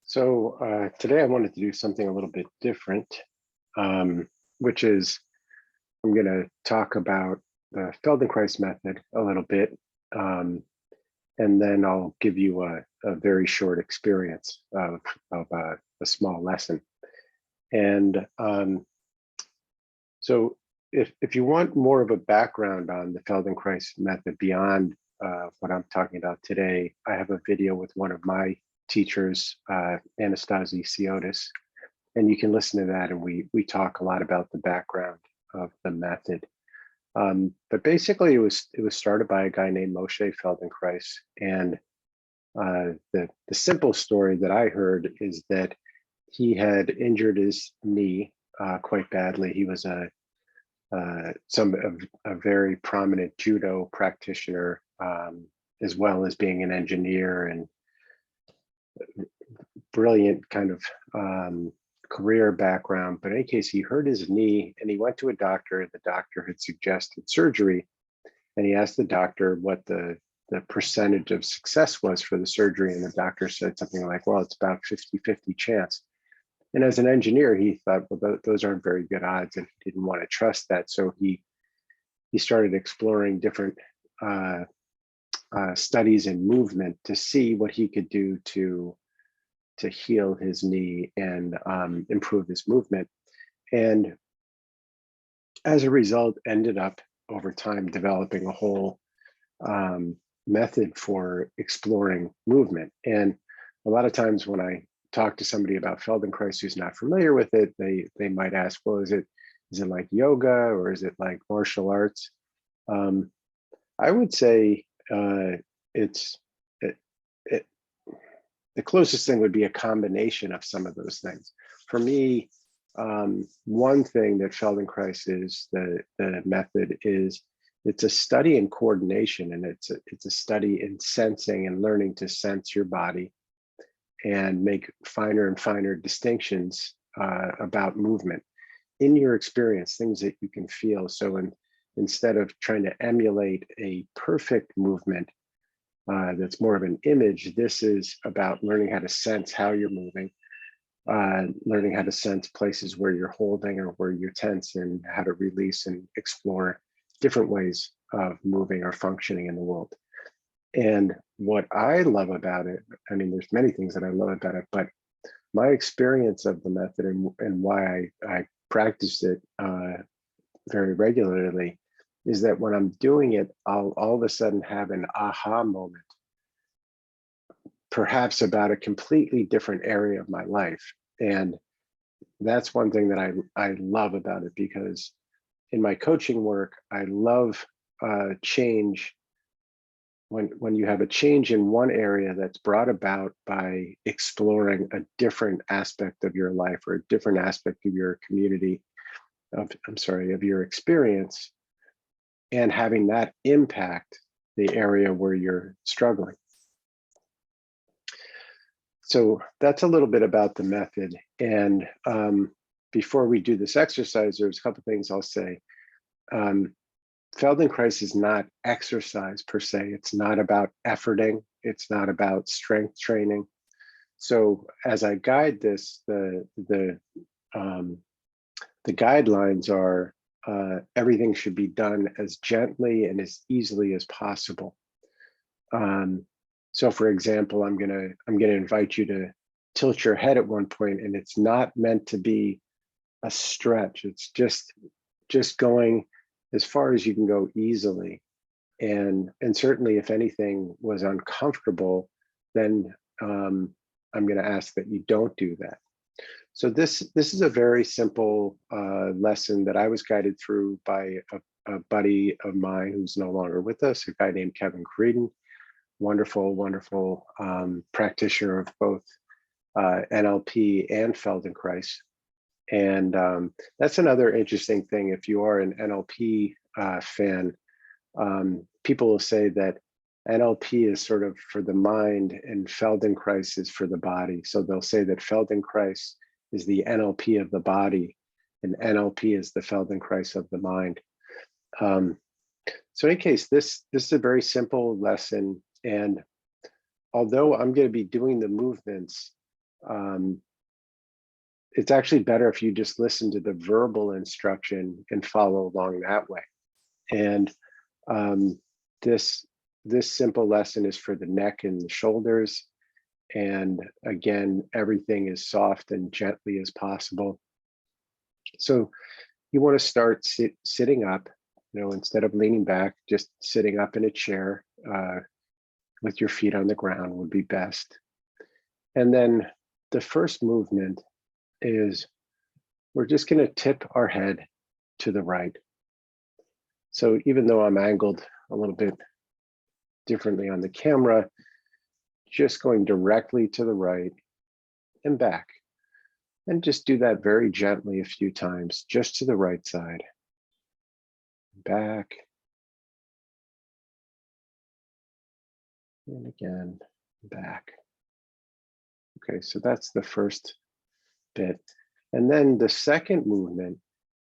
Today I wanted to do something a little bit different, which is I'm going to talk about the Feldenkrais method a little bit, um, and then I'll give you a very short experience of a small lesson. And so if you want more of a background on the Feldenkrais method beyond what I'm talking about today, I have a video with one of my teachers, Anastasi Siotis, and you can listen to that. And we talk a lot about the background of the method. But basically, it was started by a guy named Moshe Feldenkrais, and the simple story that I heard is that he had injured his knee quite badly. He was a very prominent judo practitioner, as well as being an engineer and brilliant kind of career background. But in any case, he hurt his knee and he went to a doctor. The doctor had suggested surgery, and he asked the doctor what the percentage of success was for the surgery. And the doctor said something like, well, it's about 50-50 chance. And as an engineer, he thought, well, those aren't very good odds, and he didn't want to trust that. So he started exploring different studies in movement to see what he could do to heal his knee and improve his movement. And as a result, ended up over time developing a whole method for exploring movement. And a lot of times when I talk to somebody about Feldenkrais who's not familiar with it, they might ask, well, is it like yoga or is it like martial arts? I would say the closest thing would be a combination of some of those things. For me, one thing that Feldenkrais is, the method is, it's a study in coordination, and it's a study in sensing and learning to sense your body and make finer and finer distinctions about movement in your experience, things that you can feel. So instead of trying to emulate a perfect movement that's more of an image, this is about learning how to sense how you're moving, learning how to sense places where you're holding or where you're tense, and how to release and explore different ways of moving or functioning in the world. And what I love about it, I mean, there's many things that I love about it, but my experience of the method and why I practice it very regularly is that when I'm doing it, I'll all of a sudden have an aha moment, perhaps about a completely different area of my life. And that's one thing that I love about it, because in my coaching work, I love change. When you have a change in one area that's brought about by exploring a different aspect of your life or a different aspect of your community, of your experience, and having that impact the area where you're struggling. So that's a little bit about the method. And before we do this exercise, there's a couple of things I'll say. Feldenkrais is not exercise per se. It's not about efforting. It's not about strength training. So as I guide this, the guidelines are everything should be done as gently and as easily as possible. So for example, I'm gonna invite you to tilt your head at one point, and it's not meant to be a stretch. It's just going as far as you can go easily. And certainly if anything was uncomfortable, then I'm going to ask that you don't do that. So this is a very simple lesson that I was guided through by a buddy of mine who's no longer with us, a guy named Kevin Creedon, wonderful practitioner of both NLP and Feldenkrais. And that's another interesting thing. If you are an NLP fan, people will say that NLP is sort of for the mind and Feldenkrais is for the body. So they'll say that Feldenkrais is the NLP of the body and NLP is the Feldenkrais of the mind. So in any case, this is a very simple lesson. And although I'm going to be doing the movements, it's actually better if you just listen to the verbal instruction and follow along that way. And this simple lesson is for the neck and the shoulders. And again, everything is soft and gently as possible. So you want to start sitting up, instead of leaning back, just sitting up in a chair with your feet on the ground would be best. And then the first movement is we're just going to tip our head to the right. So even though I'm angled a little bit differently on the camera, just going directly to the right and back. And just do that very gently a few times, just to the right side. Back. And again, back. Okay, so that's the first bit. And then the second movement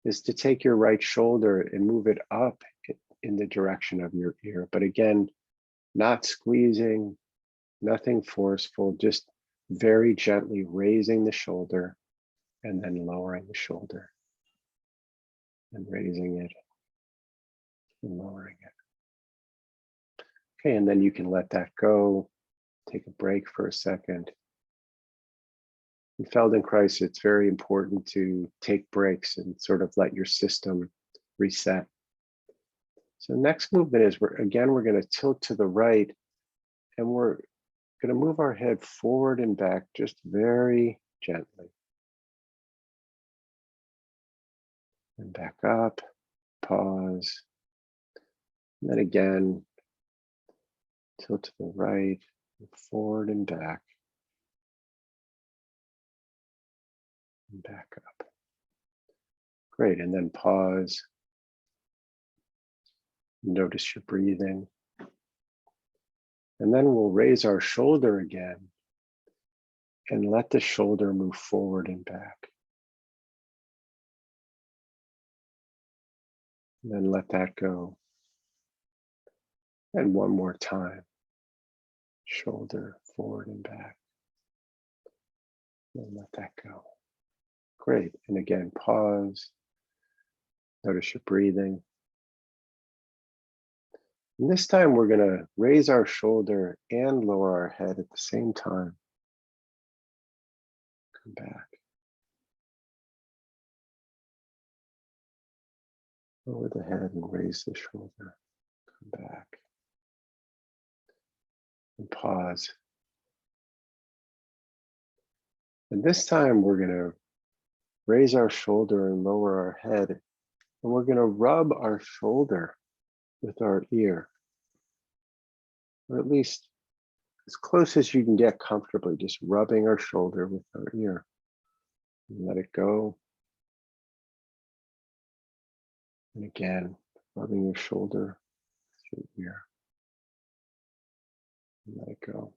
is to take your right shoulder and move it up in the direction of your ear. But again, not squeezing, nothing forceful, just very gently raising the shoulder and then lowering the shoulder and raising it and lowering it. Okay, and then you can let that go, take a break for a second. In Feldenkrais, it's very important to take breaks and sort of let your system reset. So next movement is we're going to tilt to the right, and we're going to move our head forward and back just very gently. And back up, pause. And then again, tilt to the right, forward and back. And back up. Great, and then pause. Notice your breathing. And then we'll raise our shoulder again and let the shoulder move forward and back. And then let that go. And one more time. Shoulder forward and back. And let that go. Great. And again, pause. Notice your breathing. And this time we're going to raise our shoulder and lower our head at the same time. Come back. Lower the head and raise the shoulder. Come back. And pause. And this time we're going to raise our shoulder and lower our head. And we're going to rub our shoulder with our ear. Or at least as close as you can get comfortably, just rubbing our shoulder with our ear. And let it go. And again, rubbing your shoulder with your ear. And let it go.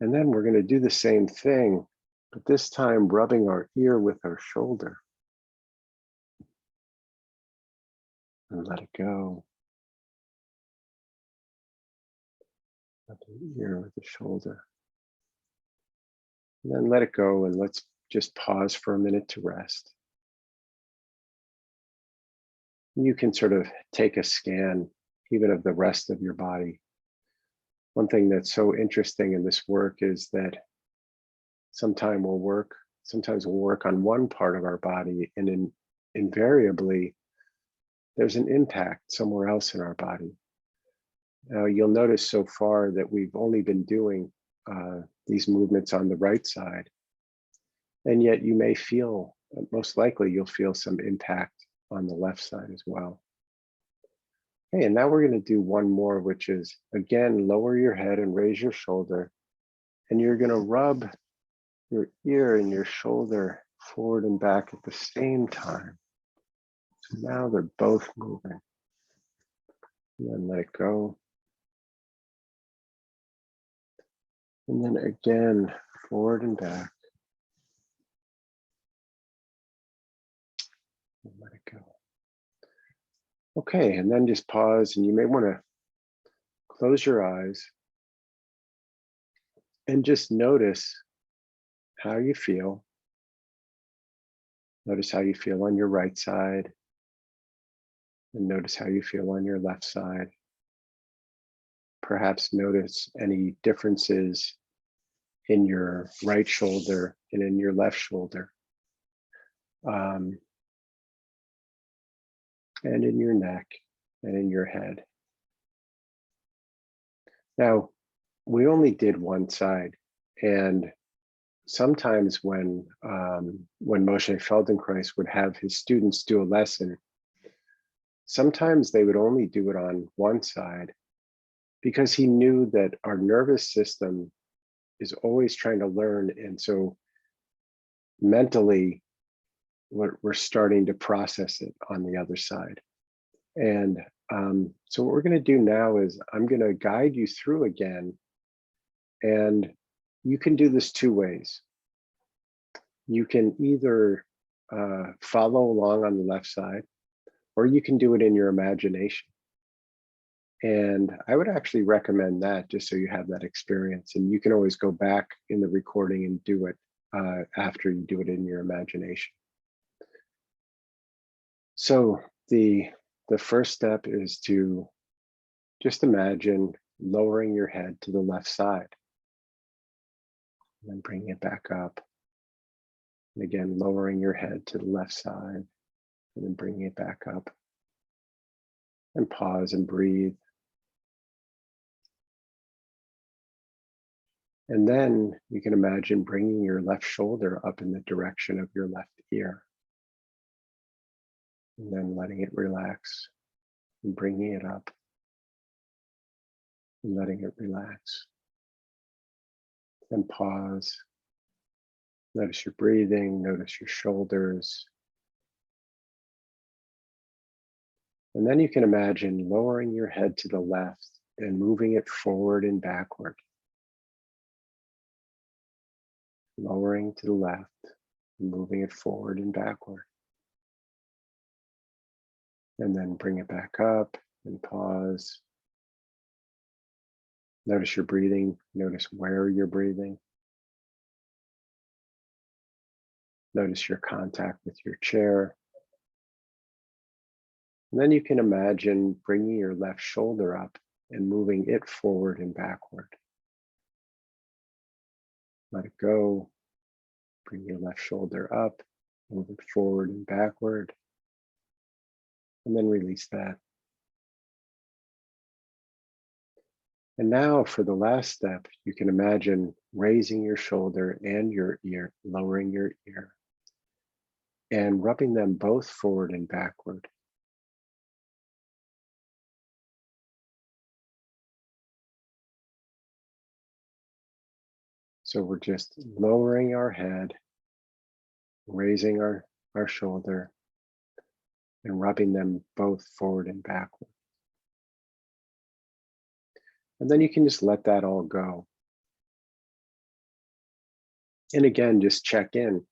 And then we're going to do the same thing, but this time rubbing our ear with our shoulder. And let it go. Rub the ear with the shoulder. And then let it go, and let's just pause for a minute to rest. You can sort of take a scan even of the rest of your body. One thing that's so interesting in this work is that sometimes we'll work on one part of our body, and invariably there's an impact somewhere else in our body. Now you'll notice so far that we've only been doing these movements on the right side, and yet you may feel, most likely you'll feel some impact on the left side as well. Okay, and now we're going to do one more, which is, again, lower your head and raise your shoulder, and you're going to rub your ear and your shoulder forward and back at the same time. So now they're both moving. And then let it go. And then again, forward and back. And let it go. Okay, and then just pause, and you may want to close your eyes. And just notice how you feel. Notice how you feel on your right side, and notice how you feel on your left side. Perhaps notice any differences in your right shoulder and in your left shoulder, and in your neck and in your head. Now, we only did one side, and sometimes when Moshe Feldenkrais would have his students do a lesson, sometimes they would only do it on one side because he knew that our nervous system is always trying to learn. And so mentally, we're starting to process it on the other side. And so what we're going to do now is I'm going to guide you through again. And you can do this two ways. You can either follow along on the left side, or you can do it in your imagination. And I would actually recommend that, just so you have that experience. And you can always go back in the recording and do it after you do it in your imagination. So the first step is to just imagine lowering your head to the left side, and then bringing it back up. And again, lowering your head to the left side, and then bringing it back up. And pause and breathe. And then you can imagine bringing your left shoulder up in the direction of your left ear. And then letting it relax and bringing it up and letting it relax. And pause. Notice your breathing, notice your shoulders. And then you can imagine lowering your head to the left and moving it forward and backward. Lowering to the left and moving it forward and backward. And then bring it back up and pause. Notice your breathing. Notice where you're breathing. Notice your contact with your chair. And then you can imagine bringing your left shoulder up and moving it forward and backward. Let it go. Bring your left shoulder up, move it forward and backward. And then release that. And now for the last step, you can imagine raising your shoulder and your ear, lowering your ear, and rubbing them both forward and backward. So we're just lowering our head, raising our shoulder, and rubbing them both forward and backward. And then you can just let that all go. And again, just check in.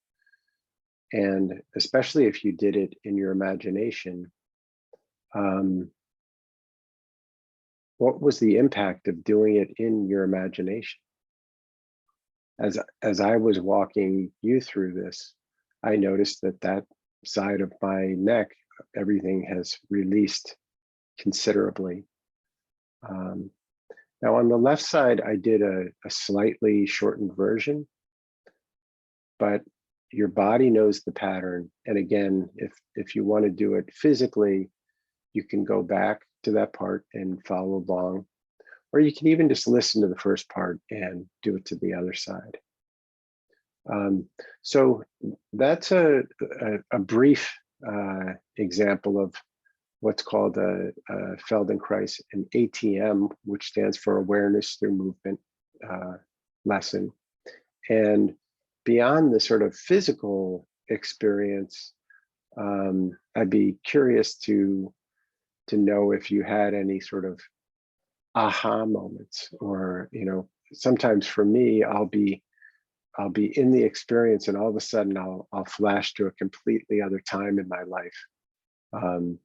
And especially if you did it in your imagination, what was the impact of doing it in your imagination? As I was walking you through this, I noticed that side of my neck, everything has released considerably. Now on the left side, I did a slightly shortened version, but your body knows the pattern. And again, if you want to do it physically, you can go back to that part and follow along, or you can even just listen to the first part and do it to the other side. So that's a brief example of what's called a Feldenkrais, an ATM, which stands for Awareness Through Movement lesson. And beyond the sort of physical experience, I'd be curious to know if you had any sort of aha moments, or, sometimes for me, I'll be in the experience and all of a sudden I'll flash to a completely other time in my life.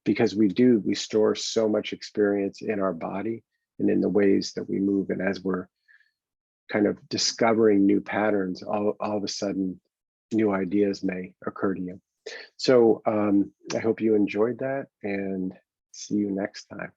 Because we store so much experience in our body and in the ways that we move. And as we're kind of discovering new patterns, all of a sudden, new ideas may occur to you. So I hope you enjoyed that, and see you next time.